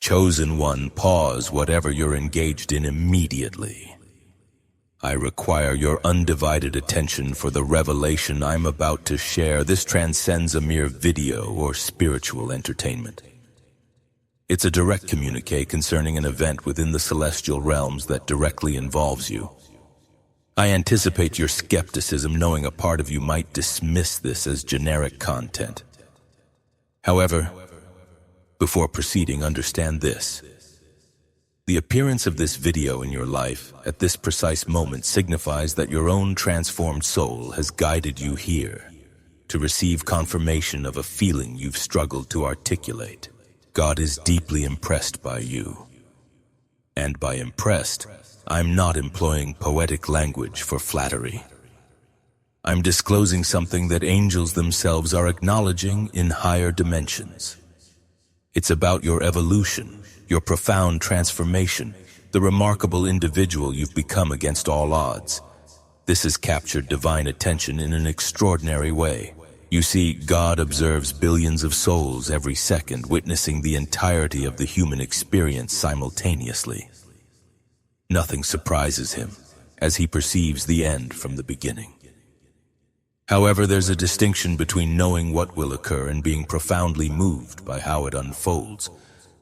Chosen one, pause whatever you're engaged in immediately. I require your undivided attention for the revelation I'm about to share. This transcends a mere video or spiritual entertainment. It's a direct communique concerning an event within the celestial realms that directly involves you. I anticipate your skepticism, knowing a part of you might dismiss this as generic content. However, before proceeding, understand this. The appearance of this video in your life at this precise moment signifies that your own transformed soul has guided you here to receive confirmation of a feeling you've struggled to articulate. God is deeply impressed by you. And by impressed, I'm not employing poetic language for flattery. I'm disclosing something that angels themselves are acknowledging in higher dimensions. It's about your evolution, your profound transformation, the remarkable individual you've become against all odds. This has captured divine attention in an extraordinary way. You see, God observes billions of souls every second, witnessing the entirety of the human experience simultaneously. Nothing surprises him, as he perceives the end from the beginning. However, there's a distinction between knowing what will occur and being profoundly moved by how it unfolds,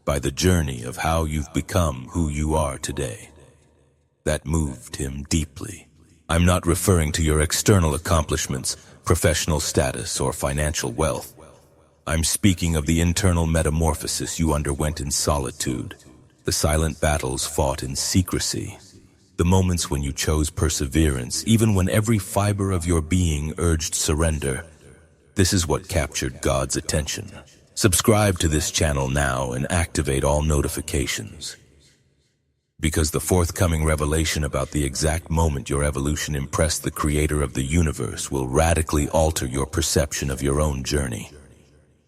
by the journey of how you've become who you are today. That moved him deeply. I'm not referring to your external accomplishments, professional status, or financial wealth. I'm speaking of the internal metamorphosis you underwent in solitude, the silent battles fought in secrecy, the moments when you chose perseverance, even when every fiber of your being urged surrender. This is what captured God's attention. Subscribe to this channel now and activate all notifications, because the forthcoming revelation about the exact moment your evolution impressed the Creator of the universe will radically alter your perception of your own journey.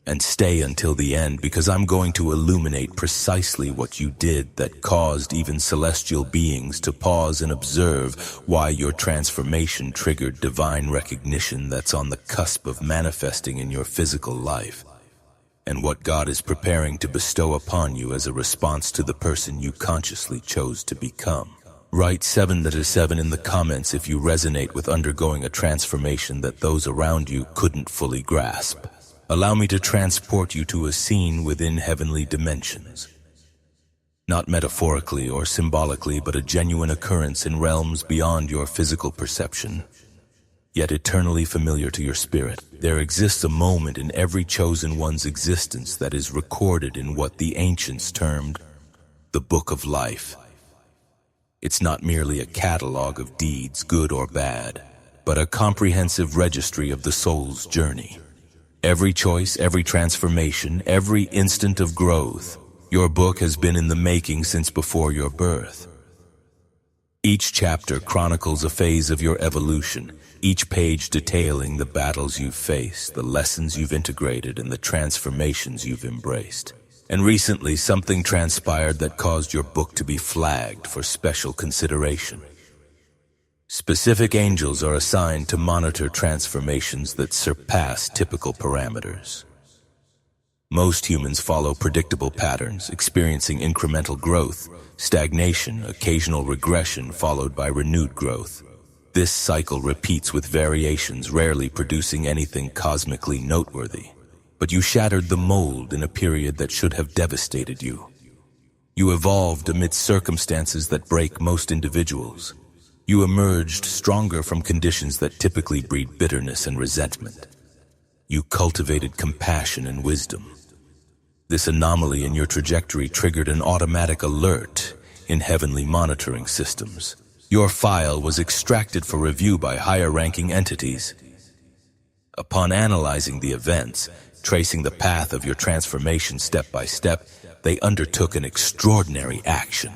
And stay until the end, because I'm going to illuminate precisely what you did that caused even celestial beings to pause and observe, why your transformation triggered divine recognition that's on the cusp of manifesting in your physical life, and what God is preparing to bestow upon you as a response to the person you consciously chose to become. Write 7 in the comments if you resonate with undergoing a transformation that those around you couldn't fully grasp. Allow me to transport you to a scene within heavenly dimensions. Not metaphorically or symbolically, but a genuine occurrence in realms beyond your physical perception, yet eternally familiar to your spirit. There exists a moment in every chosen one's existence that is recorded in what the ancients termed the Book of Life. It's not merely a catalog of deeds, good or bad, but a comprehensive registry of the soul's journey. Every choice, every transformation, every instant of growth. Your book has been in the making since before your birth. Each chapter chronicles a phase of your evolution, each page detailing the battles you've faced, the lessons you've integrated, and the transformations you've embraced. And recently, something transpired that caused your book to be flagged for special consideration. Specific angels are assigned to monitor transformations that surpass typical parameters. Most humans follow predictable patterns, experiencing incremental growth, stagnation, occasional regression followed by renewed growth. This cycle repeats with variations, rarely producing anything cosmically noteworthy. But you shattered the mold in a period that should have devastated you. You evolved amidst circumstances that break most individuals. You emerged stronger from conditions that typically breed bitterness and resentment. You cultivated compassion and wisdom. This anomaly in your trajectory triggered an automatic alert in heavenly monitoring systems. Your file was extracted for review by higher-ranking entities. Upon analyzing the events, tracing the path of your transformation step by step, they undertook an extraordinary action.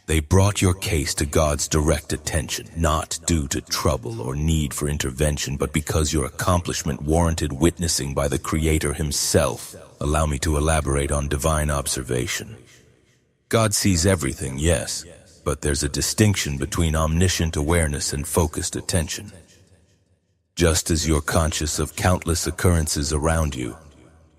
They brought your case to God's direct attention, not due to trouble or need for intervention, but because your accomplishment warranted witnessing by the Creator Himself. Allow me to elaborate on divine observation. God sees everything, yes, but there's a distinction between omniscient awareness and focused attention. Just as you're conscious of countless occurrences around you,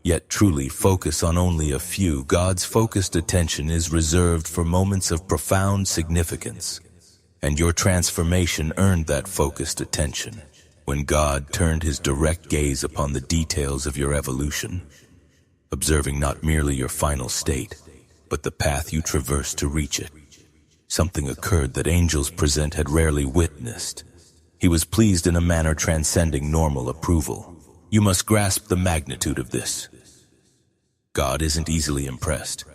Yet truly focus on only a few. God's focused attention is reserved for moments of profound significance, and your transformation earned that focused attention when God turned his direct gaze upon the details of your evolution, observing not merely your final state, but the path you traversed to reach it. Something occurred that angels present had rarely witnessed. He was pleased in a manner transcending normal approval. You must grasp the magnitude of this. God isn't easily impressed.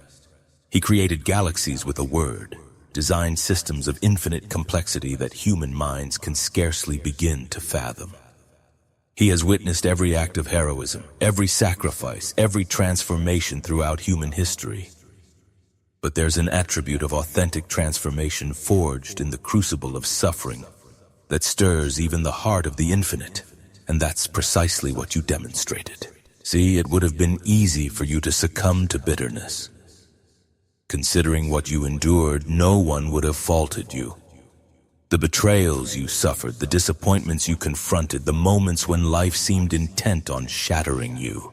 He created galaxies with a word, designed systems of infinite complexity that human minds can scarcely begin to fathom. He has witnessed every act of heroism, every sacrifice, every transformation throughout human history. But there's an attribute of authentic transformation forged in the crucible of suffering that stirs even the heart of the infinite, and that's precisely what you demonstrated. See, it would have been easy for you to succumb to bitterness. Considering what you endured, no one would have faulted you. The betrayals you suffered, the disappointments you confronted, the moments when life seemed intent on shattering you.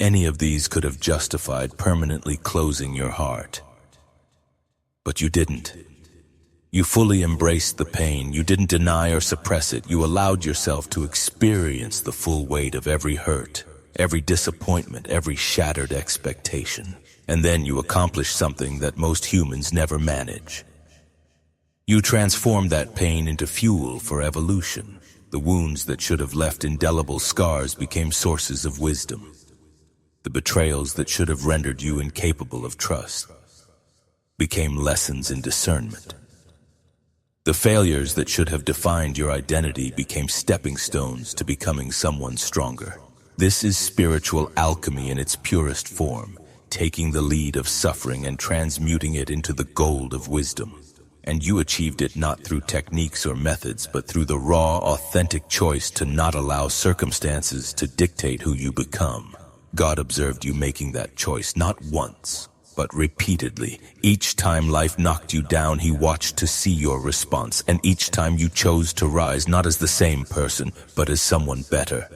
Any of these could have justified permanently closing your heart. But you didn't. You fully embraced the pain. You didn't deny or suppress it. You allowed yourself to experience the full weight of every hurt, every disappointment, every shattered expectation. And then you accomplished something that most humans never manage. You transformed that pain into fuel for evolution. The wounds that should have left indelible scars became sources of wisdom. The betrayals that should have rendered you incapable of trust became lessons in discernment. The failures that should have defined your identity became stepping stones to becoming someone stronger. This is spiritual alchemy in its purest form, taking the lead of suffering and transmuting it into the gold of wisdom. And you achieved it not through techniques or methods, but through the raw, authentic choice to not allow circumstances to dictate who you become. God observed you making that choice not once, but repeatedly. Each time life knocked you down, he watched to see your response, and each time you chose to rise, not as the same person, but as someone better.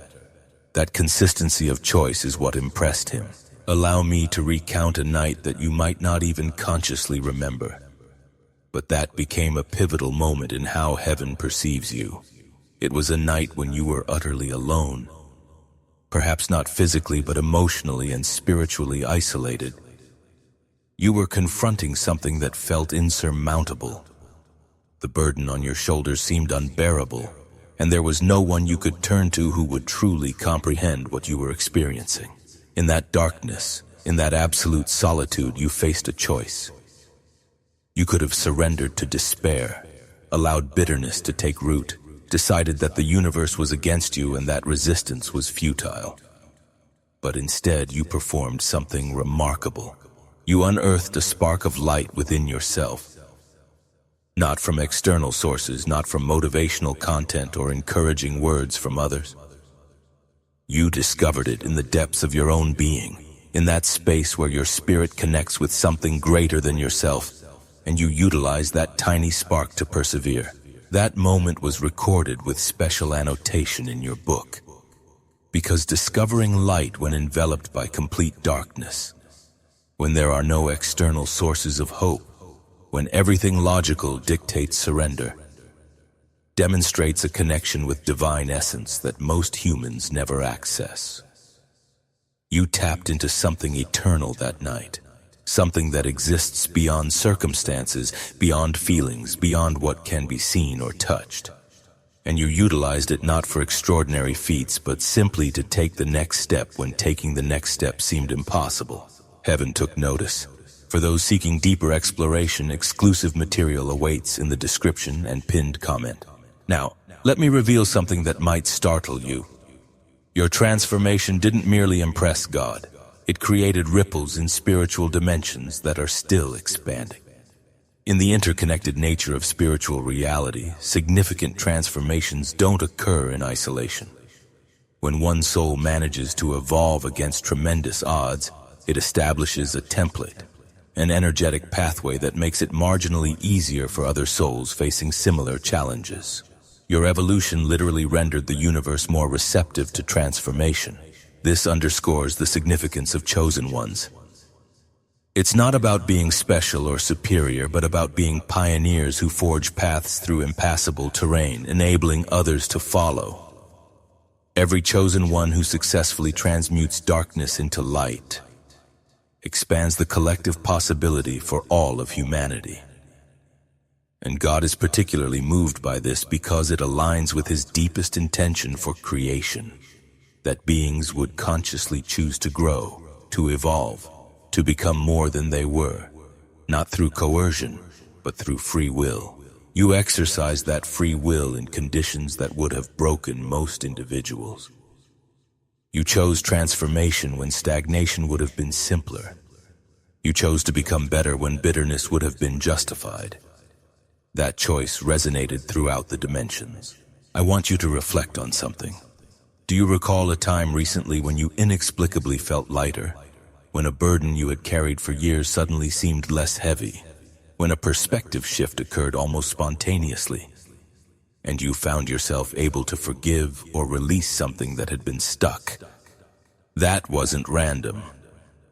That consistency of choice is what impressed him. Allow me to recount a night that you might not even consciously remember, but that became a pivotal moment in how heaven perceives you. It was a night when you were utterly alone, perhaps not physically, but emotionally and spiritually isolated. You were confronting something that felt insurmountable. The burden on your shoulders seemed unbearable, and there was no one you could turn to who would truly comprehend what you were experiencing. In that darkness, in that absolute solitude, you faced a choice. You could have surrendered to despair, allowed bitterness to take root, decided that the universe was against you and that resistance was futile. But instead, you performed something remarkable. You unearthed a spark of light within yourself. Not from external sources, not from motivational content or encouraging words from others. You discovered it in the depths of your own being, in that space where your spirit connects with something greater than yourself, and you utilized that tiny spark to persevere. That moment was recorded with special annotation in your book, because discovering light when enveloped by complete darkness, when there are no external sources of hope, when everything logical dictates surrender, demonstrates a connection with divine essence that most humans never access. You tapped into something eternal that night, something that exists beyond circumstances, beyond feelings, beyond what can be seen or touched. And you utilized it not for extraordinary feats, but simply to take the next step when taking the next step seemed impossible. Heaven took notice. For those seeking deeper exploration, exclusive material awaits in the description and pinned comment. Now, let me reveal something that might startle you. Your transformation didn't merely impress God. It created ripples in spiritual dimensions that are still expanding. In the interconnected nature of spiritual reality, significant transformations don't occur in isolation. When one soul manages to evolve against tremendous odds, it establishes a template, an energetic pathway that makes it marginally easier for other souls facing similar challenges. Your evolution literally rendered the universe more receptive to transformation. This underscores the significance of chosen ones. It's not about being special or superior, but about being pioneers who forge paths through impassable terrain, enabling others to follow. Every chosen one who successfully transmutes darkness into light expands the collective possibility for all of humanity. And God is particularly moved by this because it aligns with His deepest intention for creation, that beings would consciously choose to grow, to evolve, to become more than they were, not through coercion, but through free will. You exercise that free will in conditions that would have broken most individuals. You chose transformation when stagnation would have been simpler. You chose to become better when bitterness would have been justified. That choice resonated throughout the dimensions. I want you to reflect on something. Do you recall a time recently when you inexplicably felt lighter? When a burden you had carried for years suddenly seemed less heavy? When a perspective shift occurred almost spontaneously? And you found yourself able to forgive or release something that had been stuck? That wasn't random.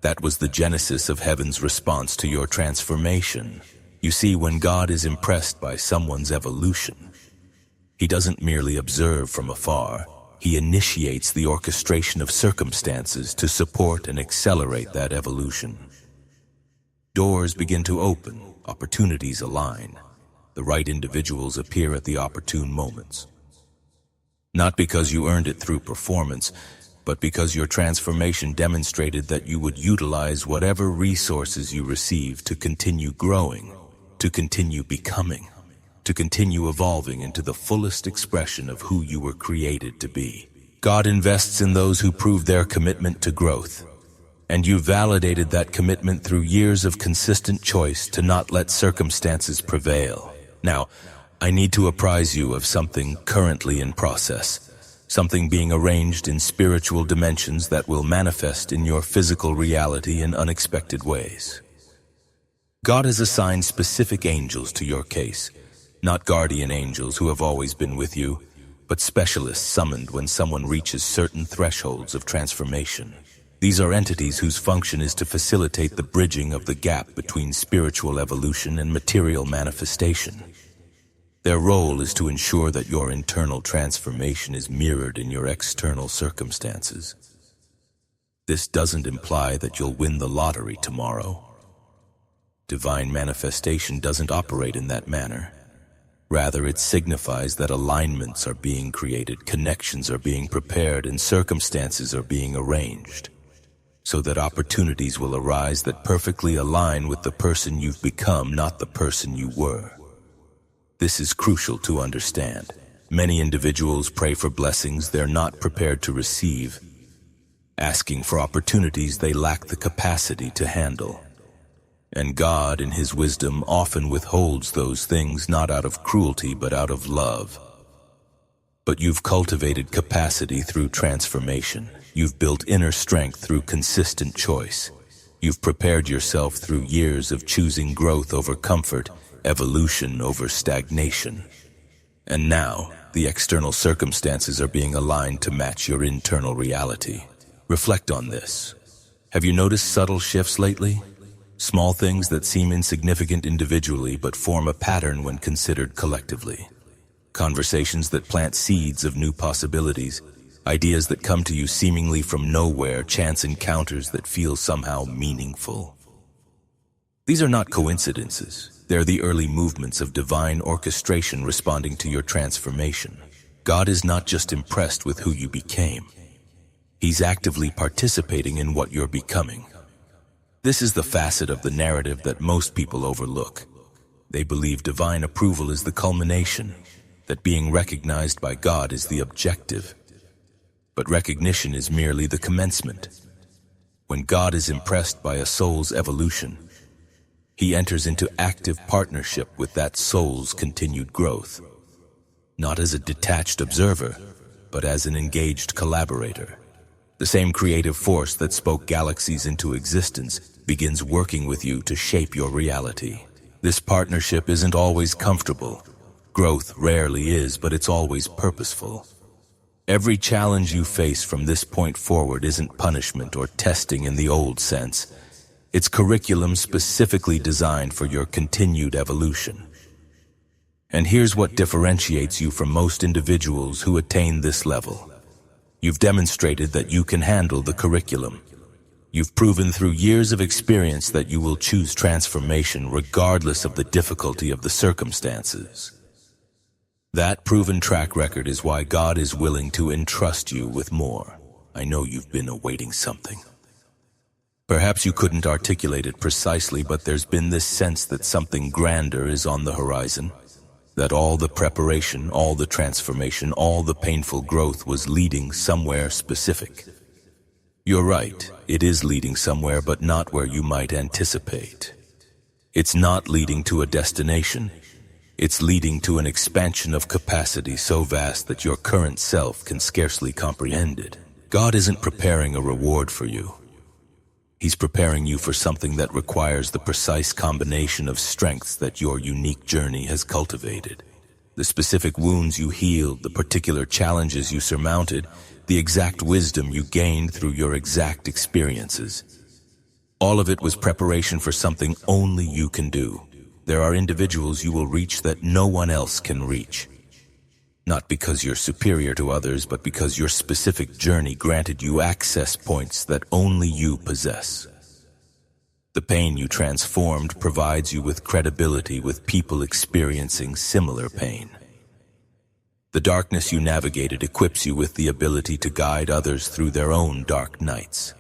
That was the genesis of heaven's response to your transformation. You see, when God is impressed by someone's evolution, He doesn't merely observe from afar. He initiates the orchestration of circumstances to support and accelerate that evolution. Doors begin to open, opportunities align. The right individuals appear at the opportune moments. Not because you earned it through performance, but because your transformation demonstrated that you would utilize whatever resources you receive to continue growing, to continue becoming, to continue evolving into the fullest expression of who you were created to be. God invests in those who prove their commitment to growth, and you validated that commitment through years of consistent choice to not let circumstances prevail. Now, I need to apprise you of something currently in process, something being arranged in spiritual dimensions that will manifest in your physical reality in unexpected ways. God has assigned specific angels to your case, not guardian angels who have always been with you, but specialists summoned when someone reaches certain thresholds of transformation. These are entities whose function is to facilitate the bridging of the gap between spiritual evolution and material manifestation. Their role is to ensure that your internal transformation is mirrored in your external circumstances. This doesn't imply that you'll win the lottery tomorrow. Divine manifestation doesn't operate in that manner. Rather, it signifies that alignments are being created, connections are being prepared, and circumstances are being arranged, so that opportunities will arise that perfectly align with the person you've become, not the person you were. This is crucial to understand. Many individuals pray for blessings they're not prepared to receive, asking for opportunities they lack the capacity to handle. And God, in His wisdom, often withholds those things not out of cruelty but out of love. But you've cultivated capacity through transformation. You've built inner strength through consistent choice. You've prepared yourself through years of choosing growth over comfort, evolution over stagnation. And now, the external circumstances are being aligned to match your internal reality. Reflect on this. Have you noticed subtle shifts lately? Small things that seem insignificant individually but form a pattern when considered collectively. Conversations that plant seeds of new possibilities, ideas that come to you seemingly from nowhere, chance encounters that feel somehow meaningful. These are not coincidences. They're the early movements of divine orchestration responding to your transformation. God is not just impressed with who you became. He's actively participating in what you're becoming. This is the facet of the narrative that most people overlook. They believe divine approval is the culmination, that being recognized by God is the objective. But recognition is merely the commencement. When God is impressed by a soul's evolution, He enters into active partnership with that soul's continued growth, not as a detached observer, but as an engaged collaborator. The same creative force that spoke galaxies into existence begins working with you to shape your reality. This partnership isn't always comfortable. Growth rarely is, but it's always purposeful. Every challenge you face from this point forward isn't punishment or testing in the old sense. It's curriculum specifically designed for your continued evolution. And here's what differentiates you from most individuals who attain this level. You've demonstrated that you can handle the curriculum. You've proven through years of experience that you will choose transformation regardless of the difficulty of the circumstances. That proven track record is why God is willing to entrust you with more. I know you've been awaiting something. Perhaps you couldn't articulate it precisely, but there's been this sense that something grander is on the horizon. That all the preparation, all the transformation, all the painful growth was leading somewhere specific. You're right, it is leading somewhere, but not where you might anticipate. It's not leading to a destination. It's leading to an expansion of capacity so vast that your current self can scarcely comprehend it. God isn't preparing a reward for you. He's preparing you for something that requires the precise combination of strengths that your unique journey has cultivated. The specific wounds you healed, the particular challenges you surmounted, the exact wisdom you gained through your exact experiences. All of it was preparation for something only you can do. There are individuals you will reach that no one else can reach. Not because you're superior to others, but because your specific journey granted you access points that only you possess. The pain you transformed provides you with credibility with people experiencing similar pain. The darkness you navigated equips you with the ability to guide others through their own dark nights.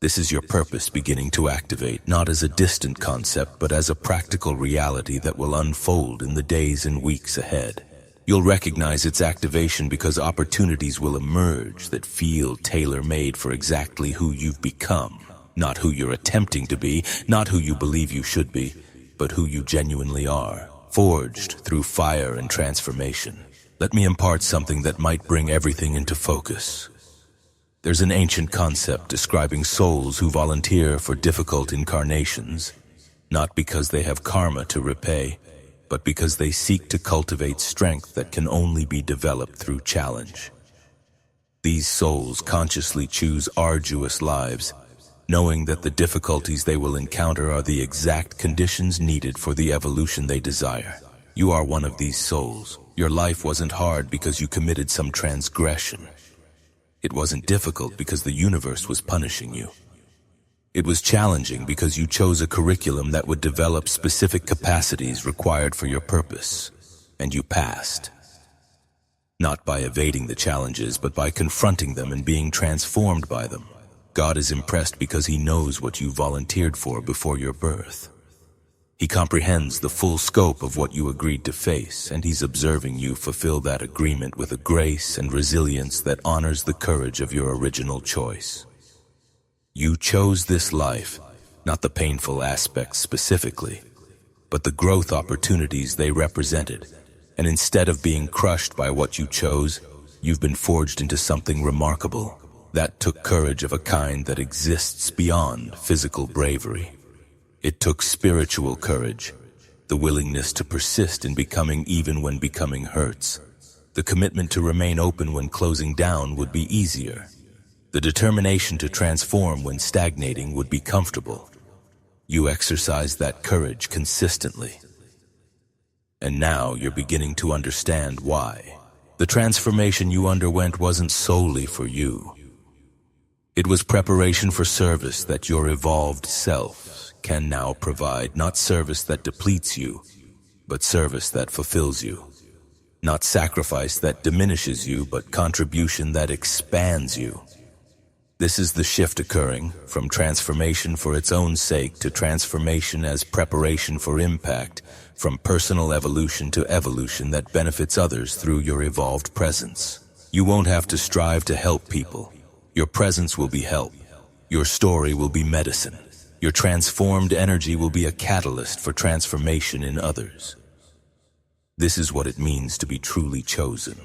This is your purpose beginning to activate, not as a distant concept, but as a practical reality that will unfold in the days and weeks ahead. You'll recognize its activation because opportunities will emerge that feel tailor-made for exactly who you've become. Not who you're attempting to be, not who you believe you should be, but who you genuinely are, forged through fire and transformation. Let me impart something that might bring everything into focus. There's an ancient concept describing souls who volunteer for difficult incarnations, not because they have karma to repay, but because they seek to cultivate strength that can only be developed through challenge. These souls consciously choose arduous lives, knowing that the difficulties they will encounter are the exact conditions needed for the evolution they desire. You are one of these souls. Your life wasn't hard because you committed some transgression. It wasn't difficult because the universe was punishing you. It was challenging because you chose a curriculum that would develop specific capacities required for your purpose, and you passed. Not by evading the challenges, but by confronting them and being transformed by them. God is impressed because He knows what you volunteered for before your birth. He comprehends the full scope of what you agreed to face, and He's observing you fulfill that agreement with a grace and resilience that honors the courage of your original choice. You chose this life, not the painful aspects specifically, but the growth opportunities they represented. And instead of being crushed by what you chose, you've been forged into something remarkable. That took courage of a kind that exists beyond physical bravery. It took spiritual courage, the willingness to persist in becoming even when becoming hurts, the commitment to remain open when closing down would be easier, the determination to transform when stagnating would be comfortable. You exercised that courage consistently. And now you're beginning to understand why. The transformation you underwent wasn't solely for you. It was preparation for service that your evolved self can now provide, not service that depletes you, but service that fulfills you. Not sacrifice that diminishes you, but contribution that expands you. This is the shift occurring from transformation for its own sake to transformation as preparation for impact, from personal evolution to evolution that benefits others through your evolved presence. You won't have to strive to help people. Your presence will be help. Your story will be medicine. Your transformed energy will be a catalyst for transformation in others. This is what it means to be truly chosen.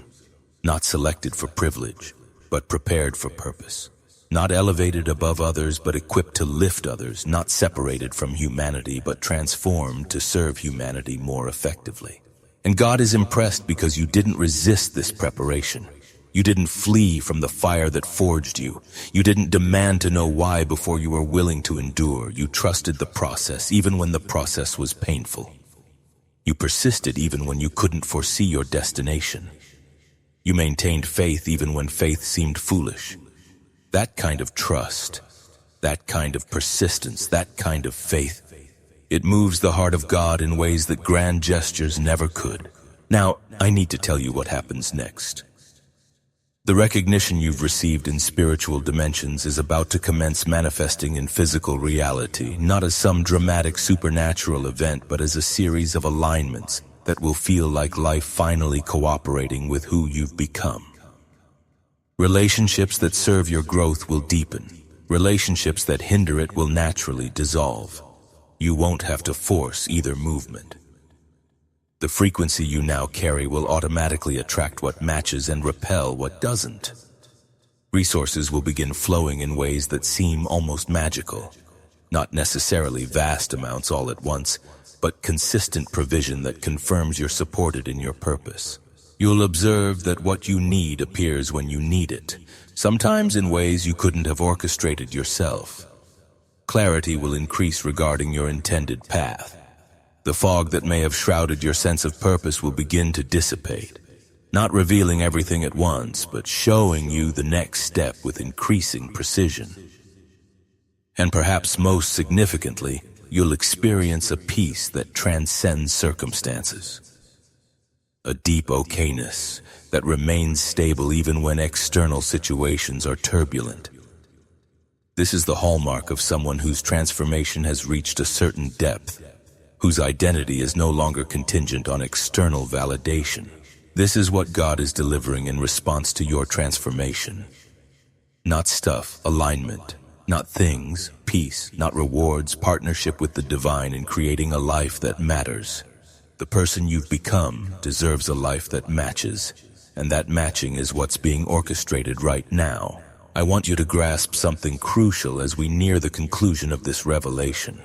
Not selected for privilege, but prepared for purpose. Not elevated above others, but equipped to lift others. Not separated from humanity, but transformed to serve humanity more effectively. And God is impressed because you didn't resist this preparation. You didn't flee from the fire that forged you. You didn't demand to know why before you were willing to endure. You trusted the process, even when the process was painful. You persisted even when you couldn't foresee your destination. You maintained faith even when faith seemed foolish. That kind of trust, that kind of persistence, that kind of faith, it moves the heart of God in ways that grand gestures never could. Now, I need to tell you what happens next. The recognition you've received in spiritual dimensions is about to commence manifesting in physical reality, not as some dramatic supernatural event, but as a series of alignments that will feel like life finally cooperating with who you've become. Relationships that serve your growth will deepen. Relationships that hinder it will naturally dissolve. You won't have to force either movement. The frequency you now carry will automatically attract what matches and repel what doesn't. Resources will begin flowing in ways that seem almost magical. Not necessarily vast amounts all at once, but consistent provision that confirms you're supported in your purpose. You'll observe that what you need appears when you need it, sometimes in ways you couldn't have orchestrated yourself. Clarity will increase regarding your intended path. The fog that may have shrouded your sense of purpose will begin to dissipate, not revealing everything at once, but showing you the next step with increasing precision. And perhaps most significantly, you'll experience a peace that transcends circumstances. A deep okayness that remains stable even when external situations are turbulent. This is the hallmark of someone whose transformation has reached a certain depth, whose identity is no longer contingent on external validation. This is what God is delivering in response to your transformation. Not stuff, alignment. Not things, peace. Not rewards, partnership with the divine in creating a life that matters. The person you've become deserves a life that matches, and that matching is what's being orchestrated right now. I want you to grasp something crucial as we near the conclusion of this revelation.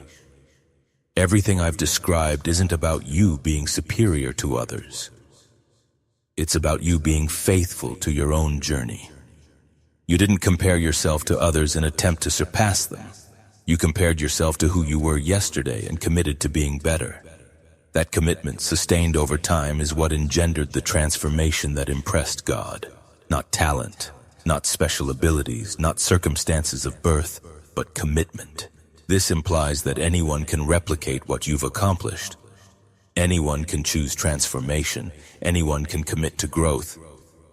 Everything I've described isn't about you being superior to others. It's about you being faithful to your own journey. You didn't compare yourself to others in an attempt to surpass them. You compared yourself to who you were yesterday and committed to being better. That commitment, sustained over time, is what engendered the transformation that impressed God. Not talent, not special abilities, not circumstances of birth, but commitment. This implies that anyone can replicate what you've accomplished. Anyone can choose transformation. Anyone can commit to growth.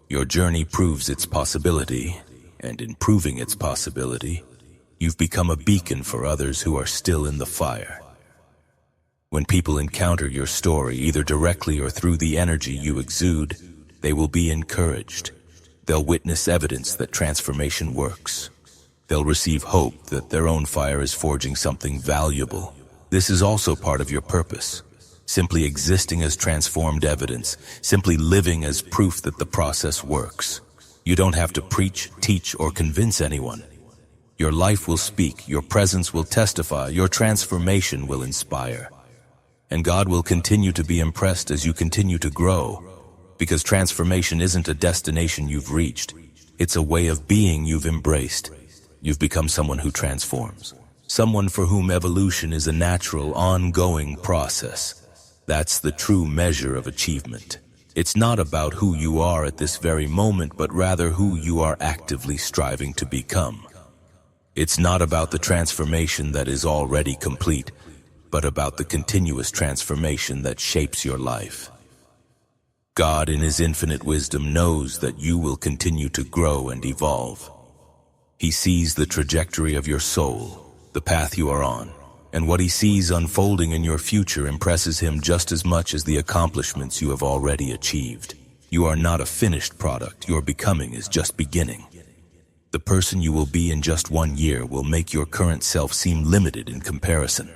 Your journey proves its possibility, and in proving its possibility, you've become a beacon for others who are still in the fire. When people encounter your story, either directly or through the energy you exude, they will be encouraged. They'll witness evidence that transformation works. They'll receive hope that their own fire is forging something valuable. This is also part of your purpose. Simply existing as transformed evidence, simply living as proof that the process works. You don't have to preach, teach, or convince anyone. Your life will speak, your presence will testify, your transformation will inspire. And God will continue to be impressed as you continue to grow, because transformation isn't a destination you've reached. It's a way of being you've embraced. You've become someone who transforms, someone for whom evolution is a natural, ongoing process. That's the true measure of achievement. It's not about who you are at this very moment, but rather who you are actively striving to become. It's not about the transformation that is already complete, but about the continuous transformation that shapes your life. God, in His infinite wisdom, knows that you will continue to grow and evolve. He sees the trajectory of your soul, the path you are on, and what He sees unfolding in your future impresses Him just as much as the accomplishments you have already achieved. You are not a finished product. Your becoming is just beginning. The person you will be in just 1 year will make your current self seem limited in comparison.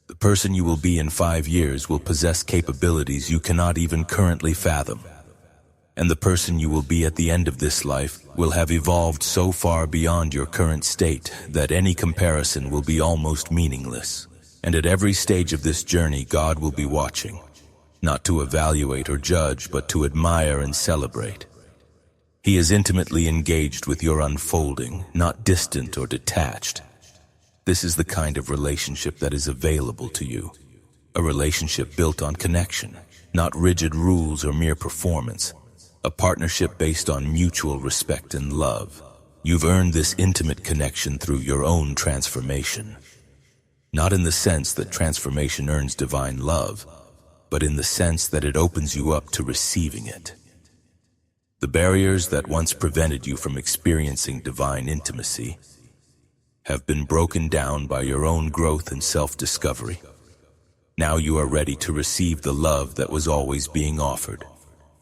The person you will be in 5 years will possess capabilities you cannot even currently fathom. And the person you will be at the end of this life will have evolved so far beyond your current state that any comparison will be almost meaningless. And at every stage of this journey, God will be watching, not to evaluate or judge, but to admire and celebrate. He is intimately engaged with your unfolding, not distant or detached. This is the kind of relationship that is available to you. A relationship built on connection, not rigid rules or mere performance. A partnership based on mutual respect and love. You've earned this intimate connection through your own transformation. Not in the sense that transformation earns divine love, but in the sense that it opens you up to receiving it. The barriers that once prevented you from experiencing divine intimacy have been broken down by your own growth and self-discovery. Now you are ready to receive the love that was always being offered,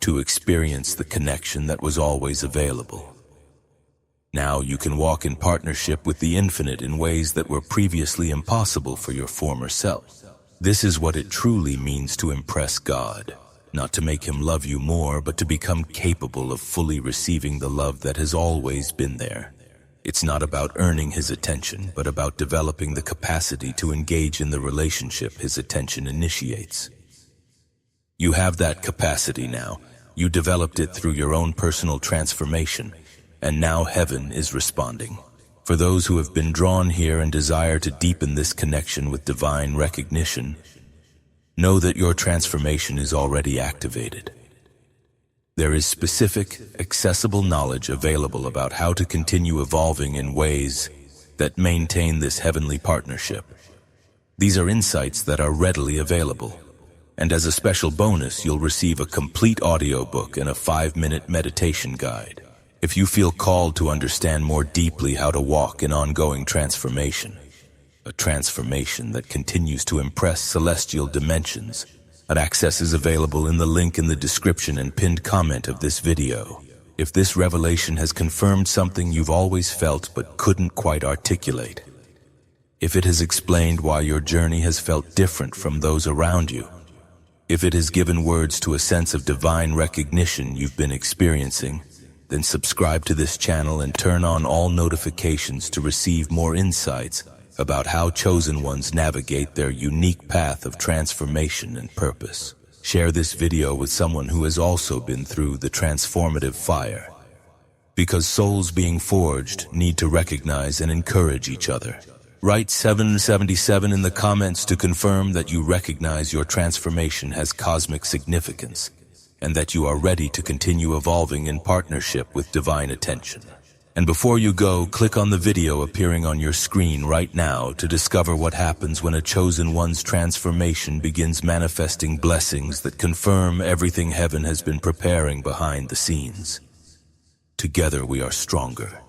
to experience the connection that was always available. Now you can walk in partnership with the infinite in ways that were previously impossible for your former self. This is what it truly means to impress God, not to make Him love you more, but to become capable of fully receiving the love that has always been there. It's not about earning His attention, but about developing the capacity to engage in the relationship His attention initiates. You have that capacity now. You developed it through your own personal transformation, and now heaven is responding. For those who have been drawn here and desire to deepen this connection with divine recognition, know that your transformation is already activated. There is specific, accessible knowledge available about how to continue evolving in ways that maintain this heavenly partnership. These are insights that are readily available. And as a special bonus, you'll receive a complete audiobook and a 5-minute meditation guide. If you feel called to understand more deeply how to walk in ongoing transformation, a transformation that continues to impress celestial dimensions, access is available in the link in the description and pinned comment of this video. If this revelation has confirmed something you've always felt but couldn't quite articulate, if it has explained why your journey has felt different from those around you, if it has given words to a sense of divine recognition you've been experiencing, then subscribe to this channel and turn on all notifications to receive more insights about how chosen ones navigate their unique path of transformation and purpose. Share this video with someone who has also been through the transformative fire. Because souls being forged need to recognize and encourage each other. Write 777 in the comments to confirm that you recognize your transformation has cosmic significance, and that you are ready to continue evolving in partnership with divine attention. And before you go, click on the video appearing on your screen right now to discover what happens when a chosen one's transformation begins manifesting blessings that confirm everything heaven has been preparing behind the scenes. Together we are stronger.